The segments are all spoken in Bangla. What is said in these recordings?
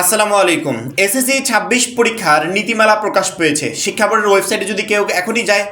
আসসালামু আলাইকুম। এসএসসি 26 পরীক্ষার নীতিমালা প্রকাশ পেয়েছে। শিক্ষা বোর্ডের ওয়েবসাইটে যদি কেউ এখনই যায়,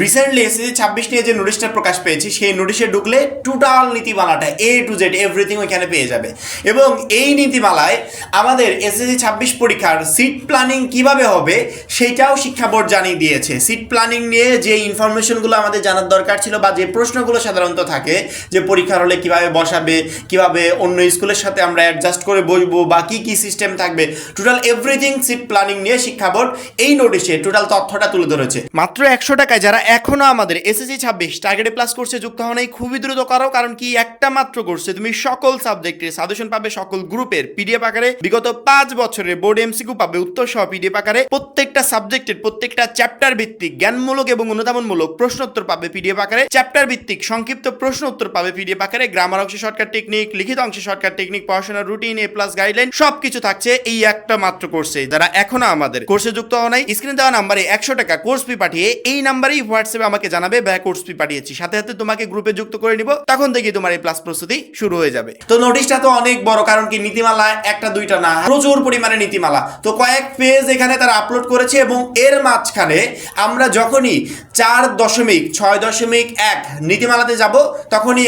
রিসেন্টলি এসএসসি 26 নিয়ে যে নোটিশটা প্রকাশ পেয়েছে সেই নোটিশে ঢুকলে টোটাল নীতিমালাটা A to Z এভরিথিং ওইখানে পেয়ে যাবে। এবং এই নীতিমালায় আমাদের এসএসসি 26 পরীক্ষার সিট প্ল্যানিং কিভাবে হবে সেইটাও শিক্ষা বোর্ড জানিয়ে দিয়েছে। সিট প্ল্যানিং নিয়ে যে ইনফরমেশনগুলো আমাদের জানার দরকার ছিল বা যে প্রশ্নগুলো সাধারণত থাকে যে পরীক্ষার হলে কিভাবে বসাবে, কিভাবে অন্য স্কুলের সাথে আমরা অ্যাডজাস্ট করে বসবো বা কী কী সিস্টেম থাকবে, টোটাল এভরিথিং সিট প্ল্যানিং নিয়ে শিক্ষা বোর্ড এই নোটিশে টোটাল তথ্যটা তুলে ধরেছে। মাত্র 100 টাকায় যারা এখনো আমাদের এসএসসি 26 টার্গেটে প্লাস কোর্সে যুক্ত হন এই খুবই দ্রুত করো, কারণ কি একটা মাত্র কোর্সে তুমি সকল সাবজেক্টের সাজেশন পাবে, সকল গ্রুপের পিডিএফ আকারে, বিগত 5 বছরের বোর্ড এমসিকিউ পাবে উত্তর সহ পিডিএফ আকারে, প্রত্যেকটা সাবজেক্টের প্রত্যেকটা চ্যাপ্টার ভিত্তিক জ্ঞানমূলক এবং অনুধাবনমূলক প্রশ্ন উত্তর পাবে পিডিএফ আকারে, চ্যাপ্টার ভিত্তিক সংক্ষিপ্ত প্রশ্ন উত্তর পাবে পিডিএফ আকারে, গ্রামার অংশে শর্টকাট টেকনিক, লিখিত অংশে শর্টকাট টেকনিক, পড়াশোনার রুটিন, এ প্লাস গাইডলাইন সবকিছু থাকছে এই একটা মাত্র কোর্সে। যারা এখনো আমাদের কোর্সে যুক্ত হও নাই, স্ক্রিনে দেওয়া নাম্বারে 100 টাকা কোর্স ফি পাঠিয়ে এই নাম্বারেই হোয়াটসঅ্যাপে আমাকে জানাবে ভাই কোর্স ফি পাঠিয়েছি, সাথে সাথে তোমাকে গ্রুপে যুক্ত করে নিব, তখন থেকে তোমার এই প্লাস প্রস্তুতি শুরু হয়ে যাবে। তো নোটিশটা তো অনেক বড়, কারণ কি নীতিমালা একটা দুইটা না, প্রচুর পরিমাণে নীতিমালা। তো কয়েক পেজ এখানে তারা আপলোড করেছে এবং এর মাঝখানে আমরা যখনই 4.6.1 নীতিমালাতে যাব তখনই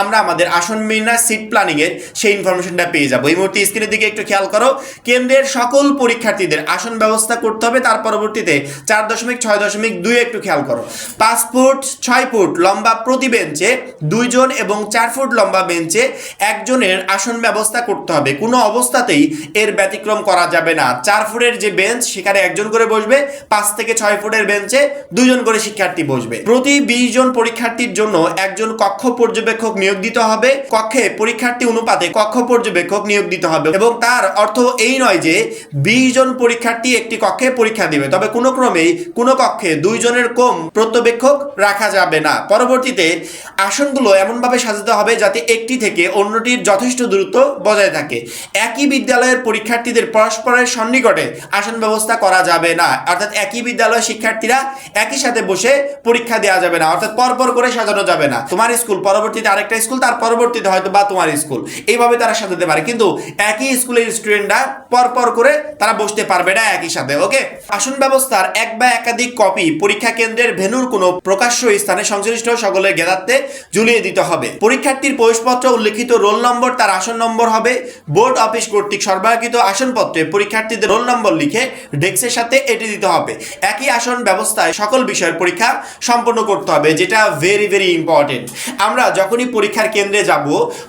আমরা আমাদের আসন নির্ণয় সিট প্ল্যানিং এর সেই ইনফরমেশনটা পেয়ে যাব। এই মুহূর্তে স্ক্রিনের দিকে একটু খেয়াল করো, কেন্দ্রের সকল পরীক্ষার্থীদের আসন ব্যবস্থা করতে হবে। তার পরবর্তীতে 4.6.2 একটু খেয়াল করো, 5 ফুট 6 ফুট লম্বা প্রতি বেঞ্চে 2 জন এবং 4 ফুট লম্বা বেঞ্চে একজনের আসন ব্যবস্থা করতে হবে। কোনো অবস্থাতেই এর ব্যতিক্রম করা যাবে না। 4 ফুটের যে বেঞ্চ সেখানে একজন করে বসবে, 5 থেকে 6 ফুটের বেঞ্চে 2 জন করে শিক্ষার্থী বসবে। প্রতি 20 জন পরীক্ষার্থীর জন্য একজন কক্ষ পর্যবেক্ষক নিয়োগ দিতে হবে। কক্ষে পরীক্ষার্থী অনুপাতে কক্ষ পর্যবেক্ষক নিয়োগ দিতে হবে এবং তার অর্থ এই নয় যে 20 জন পরীক্ষার্থী একটি কক্ষে পরীক্ষা দিবে, তবে কোনো ক্রমেই কোনো কক্ষে 2 জনের কম পর্যবেক্ষক রাখা যাবে না। পরবর্তীতে আসনগুলো এমনভাবে সাজাতে হবে যাতে একটি থেকে অন্যটির যথেষ্ট দূরত্ব বজায় থাকে। একই বিদ্যালয়ের পরীক্ষার্থীদের পরস্পরের সন্নিকটে আসন ব্যবস্থা করা যাবে না, অর্থাৎ একই বিদ্যালয়ের শিক্ষার্থীরা একই সাথে বসে পরীক্ষা দেওয়া যাবে না, অর্থাৎ পরপর করে সাজানো যাবে না। তোমার স্কুল পরবর্তীতে আরেকটা স্কুল, তার পরবর্তীতে হয়তো বা তোমার স্কুল, এইভাবে তারা সাজাতে পারে, কিন্তু একই স্কুলের স্টুডেন্টরা পরপর করে তারা বসতে পারবে না একই সাথে। ওকে, আসন ব্যবস্থার এক বা একাধিক কপি পরীক্ষা কেন্দ্রের ভেন্যুর কোনো প্রকাশ্য স্থানে সংশ্লিষ্ট সকলের জ্ঞাতার্থে ঝুলিয়ে দিতে হবে। পরীক্ষার্থীর প্রবেশপত্র উল্লেখিত রোল নম্বর তার আসন নম্বর হবে। বোর্ড অফিস কর্তৃক সরবরাহিত আসনপত্রে পরীক্ষার্থীদের রোল নম্বর লিখে ডেস্কের সাথে এঁটে দিতে হবে। একই আসন ব্যবস্থায় সকল বিষয়ের পরীক্ষা সম্পন্ন করতে হবে, যেটা ভেরি ভেরি ইম্পর্টেন্ট। আমরা যখনই পরীক্ষার কেন্দ্রে যাব,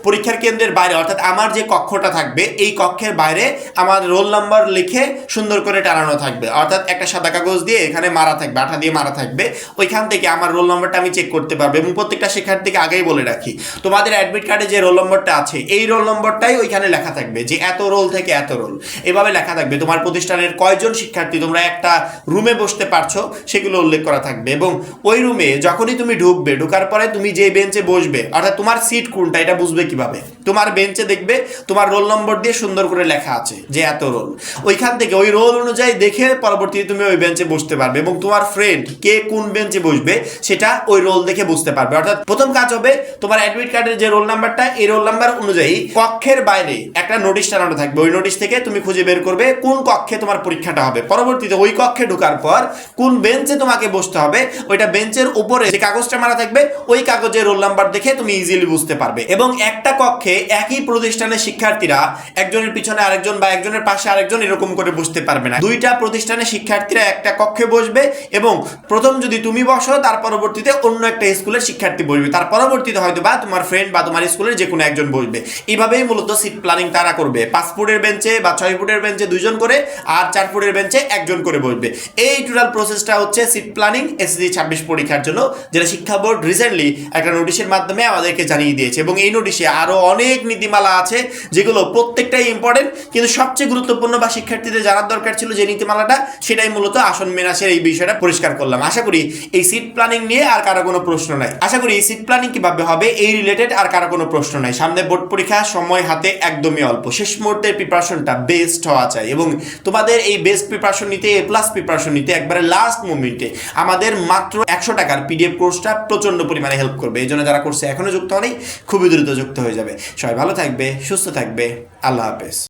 পরীক্ষার কেন্দ্রের বাইরে অর্থাৎ আমার যে কক্ষটা থাকবে এই কক্ষের বাইরে আমার রোল নাম্বার লিখে সুন্দর করে টানানো থাকবে, অর্থাৎ একটা সাদা কাগজ দিয়ে এখানে মারা থাকবে, আঠা দিয়ে মারা থাকবে। ওইখান থেকে আমার রোল নম্বরটা আমি চেক করতে পারবো। এবং প্রত্যেকটা শিক্ষার্থীকে আগেই বলে রাখি, তোমাদের অ্যাডমিট কার্ডে যে রোল নম্বরটা আছে এই রোল নম্বরটাই ওইখানে লেখা থাকবে, যে এত রোল থেকে এত রোল, এভাবে লেখা থাকবে। তোমার প্রতিষ্ঠানের কয়জন শিক্ষার্থী তোমরা একটা রুমে বসতে পারছো সেগুলো উল্লেখ করা থাকবে। এবং ওই রুমে যখনই তুমি ঢুকবে, ঢোকার পরে তুমি যে বেঞ্চে বসবে, অর্থাৎ তোমার সিট কোনটা এটা বুঝবে কিভাবে, তোমার বেঞ্চে দেখবে তোমার রোল নম্বর দিয়ে সুন্দর করে লেখা আছে যে এত রোল, ওইখান থেকে ওই রোল অনুযায়ী দেখে পরবর্তীতে তুমি ওই বেঞ্চে বসতে পারবে। এবং তোমার ফ্রেন্ড কে কোন বেঞ্চে বসবে সেটা ওই রোল দেখে বুঝতে পারবে। অর্থাৎ প্রথম কাজ হবে তোমার অ্যাডমিট কার্ডের যে রোল নাম্বারটা এই রোল নাম্বার অনুযায়ী কক্ষের বাইরে একটা নোটিশ টানানো থাকবে, ওই নোটিশ থেকে তুমি খুঁজে বের করবে কোন কক্ষে তোমার পরীক্ষাটা হবে। পরবর্তীতে ওই কক্ষে ঢোকার পর কোন বেঞ্চে তোমাকে বসতে হবে ওইটা বেঞ্চের উপরে যে কাগজটা মারা থাকবে ওই কাগজের রোল নাম্বার দেখে তুমি ইজিলি বুঝতে পারবে। এবং একটা কক্ষে একই প্রতিষ্ঠানের শিক্ষার্থীরা একজনের পিছনে আরেকজন বা একজনের পাশে আরেকজন এরকম করে বসতে পারবে না। দুইটা প্রতিষ্ঠানের শিক্ষার্থীরা একটা কক্ষে বসবে এবং প্রথম যদি তুমি বসো তার পরবর্তীতে অন্য একটা স্কুলের শিক্ষার্থী বসবে, তার পরবর্তীতে হয়তো বা তোমার ফ্রেন্ড বা তোমার স্কুলের যে কোনো একজন বসবে। এইভাবেই মূলত সিট প্ল্যানিং তারা করবে। 5 ফুটের বেঞ্চে বা 6 ফুটের বেঞ্চে 2 জন করে আর 4 ফুটের বেঞ্চে একজন করে বসবে। এই টোটাল প্রসেসটা হচ্ছে সিট প্ল্যানিং এসএসসি 26 পরীক্ষার জন্য, যেটা শিক্ষা বোর্ড রিসেন্টলি একটা নোটিশের মাধ্যমে আমাদেরকে জানিয়ে দিয়েছে। এবং এই নোটিশে আরো অনেক নীতিমালা আছে যেগুলো প্রত্যেকটাই ইম্পর্টেন্ট, কিন্তু সবচেয়ে গুরুত্বপূর্ণ বা শিক্ষার্থীদের জানার দরকার ছিল যে নীতিমালাটা, সেটাই মূলত আসন মেনাসের এই বিষয়টা পরিষ্কার করলাম। আশা করি এই সিট প্ল্যানিং নিয়ে আর কারো কোনো প্রশ্ন নাই। আশা করি এই সিট প্ল্যানিং কিভাবে হবে এই রিলেটেড আর কারো কোনো প্রশ্ন নাই। সামনে বোর্ড পরীক্ষা, সময় হাতে একদমই অল্প, শেষ মুহূর্তের প্রিপারেশনটা বেস্ট হওয়া চাই। এবং তোমাদের এই বেস্ট প্রিপারেশন নিতে, এ প্লাস প্রিপারেশন নিতে একবারে লাস্ট মোমেন্টে আমাদের মাত্র 100 টাকার পিডিএফ কোর্সটা প্রচন্ড পরিমাণে হেল্প করবে। এই জন্য যারা কোর্সে এখনো যুক্ত হয়নি খুবই দ্রুত যুক্ত হয়ে যাবে। সবাই ভালো থাকবে, সুস্থ থাকবে, আল্লাহ হাফেজ।